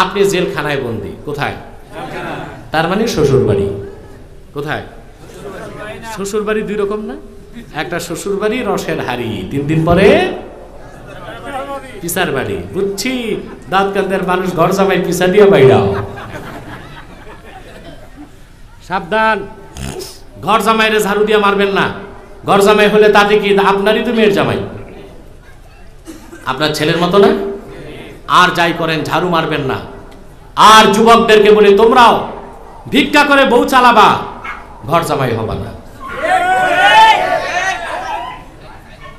আপনি জেলখানায় বন্দী। কোথায়? তার মানে শ্বশুর বাড়ি। কোথায়? শ্বশুর বাড়ি দুই রকম না? একটা শ্বশুর বাড়ি রসের হাড়ি, 3 দিন পরে পিসার বাড়ি। বুঝছি, দাঁতকান্দের মানুষ ঘর জামাই পিসা দিয়ে বাইরাও। সাবধান, ঘর জামাইরে ঝাড়ু দিয়ে মারবেন না। ঘর জামাই হলে তাতে কি, আপনারই তো মেয়ের জামাই, আপনার ছেলের মতো না। আর যাই করেন ঝাড়ু মারবেন না। আর যুবকদেরকে বলে, তোমরাও ভিক্ষা করে বউ চালাবা, ঘর জামাই হবা না।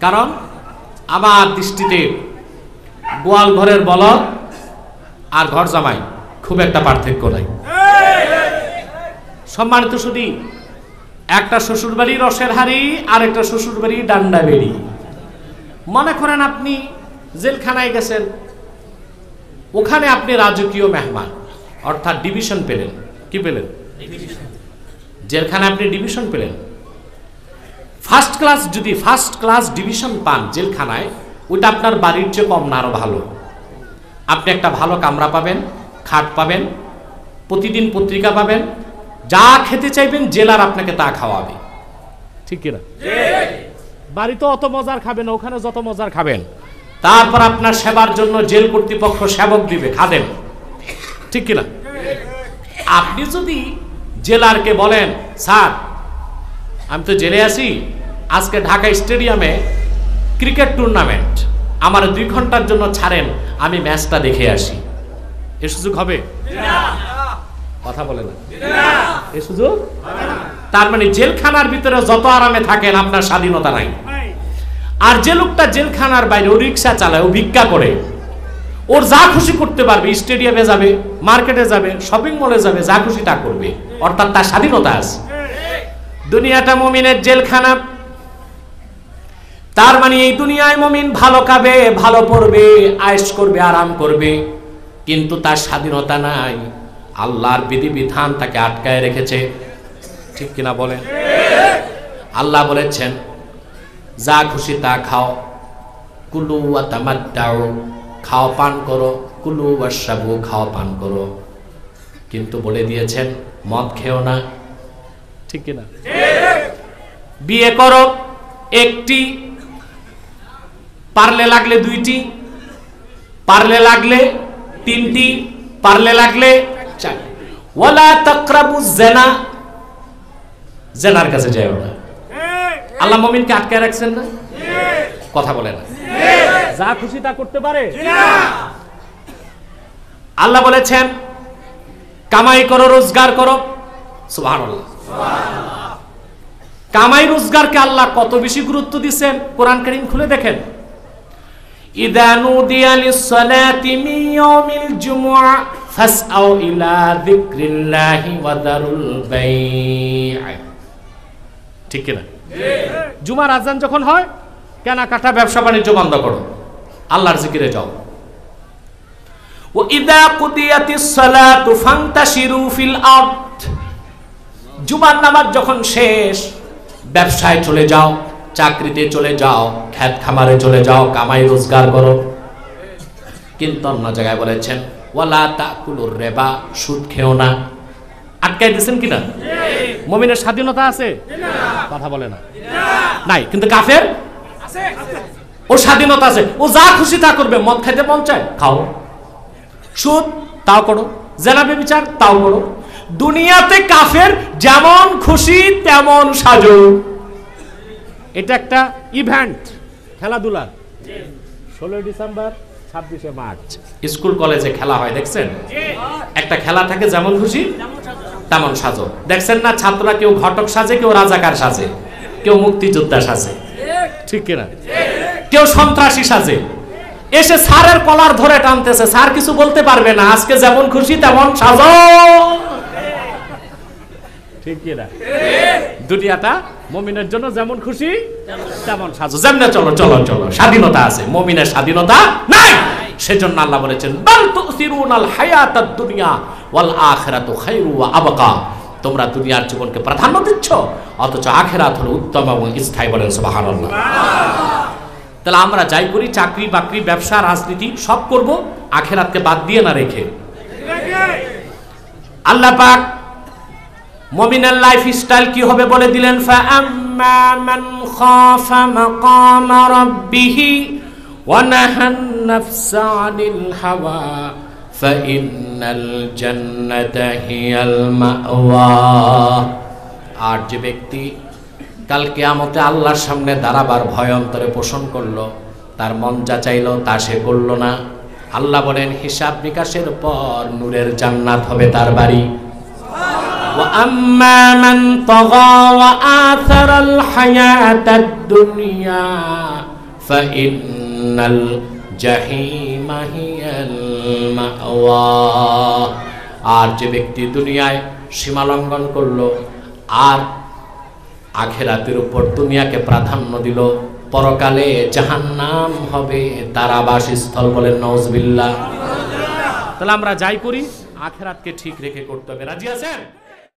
কারণ আমার দৃষ্টিতে গোয়াল ঘরের বলদ আর ঘর জামাই খুব একটা পার্থক্য নাই। সম্মানিত শুধু একটা শ্বশুর বাড়ি রসের হাড়ি আর একটা শ্বশুর বাড়ি ডান্ডা বেড়ি। মনে করেন আপনি জেলখানায় গেছেন, ওখানে আপনি রাজকীয় মেহমান, অর্থাৎ ডিভিশন পেলেন। কি পেলেন? জেলখানায় আপনি ডিভিশন পেলেন। ফার্স্ট ক্লাস, যদি ফার্স্ট ক্লাস ডিভিশন পান জেলখানায়, ওইটা আপনার বাড়ির চেয়ে কম না, আরো ভালো। আপনি একটা ভালো কামরা পাবেন, খাট পাবেন, প্রতিদিন পত্রিকা পাবেন, যা খেতে চাইবেন জেলার আপনাকে তা খাওয়াবে। ঠিক কিনা? বাড়িতে অত মজার খাবেন, ওখানে যত মজার খাবেন। তারপর আপনার সেবার জন্য জেল কর্তৃপক্ষ সেবক দিবে, খাদেন। ঠিক কিনা? আপনি যদি জেলারকে বলেন, স্যার আমি তো জেলে আছি, আজকে ঢাকা স্টেডিয়ামে ক্রিকেট টুর্নামেন্ট, আমার 2 ঘন্টার জন্য ছাড়েন, আমি ম্যাচটা দেখে আসি, এ সুযোগ হবে? কথা বলে না, এ সুযোগ। তার মানে জেলখানার ভিতরে যত আরামে থাকেন, আপনার স্বাধীনতা নাই। আর যে লোকটা জেলখানার বাইরে, ও রিক্সা চালায়, ও ভিক্ষা করে, ওর যা খুশি করতে পারবে, স্টেডিয়ামে যাবে, মার্কেটে যাবে, শপিং মলে যাবে, যা খুশি তা করবে, অর্থাৎ তার স্বাধীনতা আছে। দুনিয়াটা মুমিনের জেলখানা। তার মানে এই দুনিয়ায় মুমিন ভালো খাবে, ভালো পড়বে, আয়েশ করবে, আরাম করবে, কিন্তু তার স্বাধীনতা নাই। আল্লাহর বিধিবিধান তাকে আটকায় রেখেছে। ঠিক কিনা বলেন? আল্লাহ বলেছেন, যা খুশি তা খাও, কুলু ওয়া তামাত্তাউ, খাও পান করো, কুলু ওয়াশরাবু, খাও পান করো, কিন্তু বলে দিয়েছেন মদ খেও না। ঠিক কিনা? বিয়ে করো একটি, পারলে লাগলে 2টি, পারলে লাগলে 3টি, পারলে লাগলে 4টি। ওয়ালা তাকরাবুজ জিনা, জিনার কাছে যাও না। আল্লাহ মুমিনকে আটকে রাখছেন না? কথা বলে না, যা খুশি তা করতে পারে। আল্লাহ বলেছেন কামাই করো, রোজগার করো। সুবহানাল্লাহ। কামাই রোজগারকে আল্লাহ কত বেশি গুরুত্ব দিয়েছেন, কোরআন কারীম খুলে দেখেন। ইযা নুদিয়া লিস-সালাতি মিন ইয়াউমিল জুমুআ ফাসআউ ইলা যিকরিল্লাহি ওয়া দারুল বাই'। ঠিক কি না? জুমার আযান যখন হয়, কেনাকাটা ব্যবসা বাণিজ্য বন্ধ করো, আল্লাহর জিকিরে যাও। ওয়া ইযা কুদিয়াতিস-সালাতু ফান্তাশিরু ফিল আরদ, জুমার নামাজ যখন শেষ, ব্যবসায় চলে যাও, চাকরিতে চলে যাও, খেত খামারে চলে যাও, কামাই রোজগার করো। কিন্তু অন্য জায়গায় বলেছেন ওয়ালা তাকুলুর রিবা, সুদ খেও না। আটকাই দিয়েছেন কিনা? মুমিনের স্বাধীনতা আছে? কথা বলে না, নাই। কিন্তু কাফের আছে, ও স্বাধীনতা আছে, ও যা খুশি তা করবে। মদ খাইতে মন চায়, খাও, সুদ তাও করো, জেনা ব্যভিচার তাও করো। দুনিয়াতে কাফের যেমন খুশি তেমন সাজো। এটা একটা ইভেন্ট, খেলাধুলার। 16 ডিসেম্বর, 26শে মার্চ স্কুল কলেজে খেলা হয়, দেখছেন? একটা খেলা থাকে, যেমন খুশি তেমন সাজো। দেখছেন না, ছাত্ররা কেউ ঘটক সাজে, কেউ রাজাকার সাজে, কেউ মুক্তিযোদ্ধা সাজে। ঠিক কিনা? কেউ সন্ত্রাসী সাজে। এসে স্যারের কলার ধরে টানতেছে, স্যার কিছু বলতে পারবে না, আজকে যেমন খুশি তেমন সাজো। ঠিক কিনা? দুনিয়াটা মুমিনের জন্য যেমন খুশি তেমন সাজো, যেমনে চলো চলো চলো, স্বাধীনতা আছে। মুমিনের স্বাধীনতা নাই। সেজন্য আল্লাহ বলেছেন বাল তুসিরুনাল হায়াতাদ দুনিয়া ওয়াল আখিরাতু খায়রু ওয়া আবকা, তোমরা দুনিয়ার জীবনকে প্রাধান্য দিচ্ছ, অথচ আখিরাত হলো উত্তম এবং স্থায়ী। বলেন সুবহানাল্লাহ। তাহলে আমরা যাই করি, চাকরি বাকরি, ব্যবসা, রাজনীতি সব করব, আখিরাতকে বাদ দিয়ে না রেখে। আল্লাহ পাক মুমিনের লাইফস্টাইল কি হবে বলে দিলেন, ফাআম্মা মান খাফা মাকামা রাব্বিহি ওয়া নাহান নাফসা আনিল হাওয়া ফাইন্নাল জান্নাতা হিয়াল মাওয়া। আর যে ব্যক্তি কাল কিয়ামতে আল্লাহর সামনে দাঁড়াবার ভয় অন্তরে পোষণ করলো, তার মন যা চাইলো তা সে করলো না, আল্লাহ বলেন হিসাব নিকাশের পর নূরের জান্নাত হবে তার বাড়ি। وأما من طغى وآثر الحياة الدنيا فإن الجحيم هي المأوى। আর যে ব্যক্তি দুনিয়ায় সীমা লঙ্ঘন করলো আর আখিরাতের উপর দুনিয়াকে প্রাধান্য দিল, পরকালে জাহান্নাম হবে তার আবাসস্থল। বলেন নাউজুবিল্লাহ। তাহলে আমরা যাই করি আখিরাতকে ঠিক রেখে করতে হবে। রাজি আছেন?